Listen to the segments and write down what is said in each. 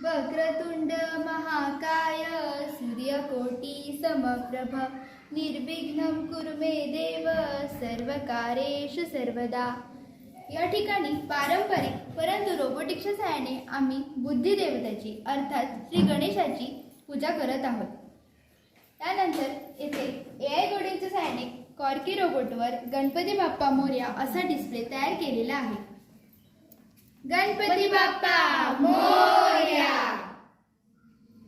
वक्रतुंड महाकाय सूर्यकोटी समप्रभ निर्विघ्नं कुरु मे देव सर्वकार्येषु सर्वदा। या ठिकाणी पारंपरिक परंतु रोबोटिक्सच्या सहाय्याने आम्ही बुद्धिदेवताची अर्थात श्री गणेशाची पूजा करत आहोत। त्यानंतर येथे AI कोडिंगच्या सहाय्याने कॉर्की रोबोटवर गणपती बाप्पा मोरया असा डिस्प्ले तयार केलेला आहे। गणपती बाप्पा मोरया,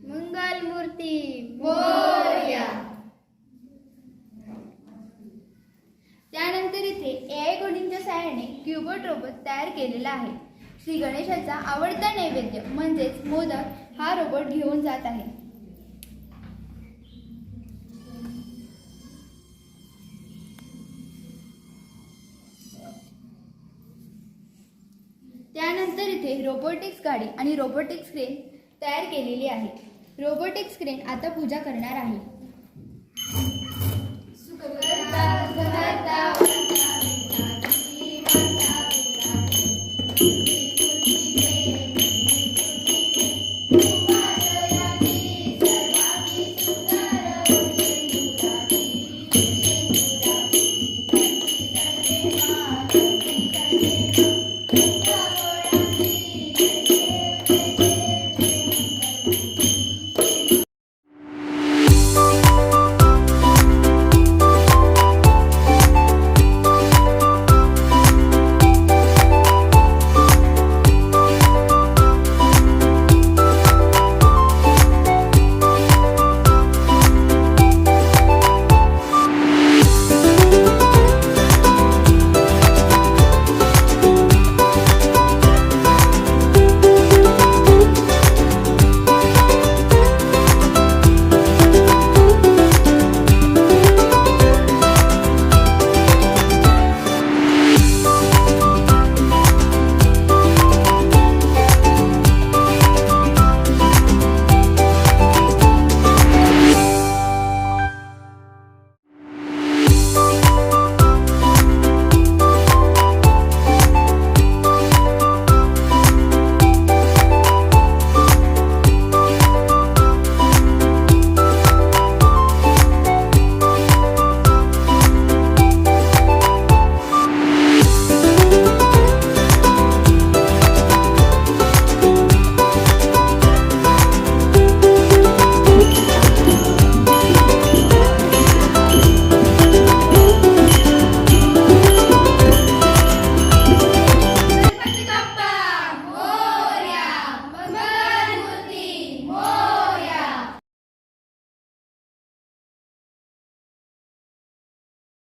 मंगल मूर्ती मोरया। त्यानंतर इथे AI कोडिंगच्या सहाय्याने क्यूबोर्ड रोबोट तयार केलेला आहे। श्री गणेशाचा आवडता नैवेद्य म्हणजेच मोदक हा रोबोट घेऊन जात आहे। त्यानंतर इथे रोबोटिक्स गाडी आणि रोबोटिक्स क्रेन तयार केलेली आहे। रोबोटिक्स क्रेन आता पूजा करणार आहे। सुखकर्ता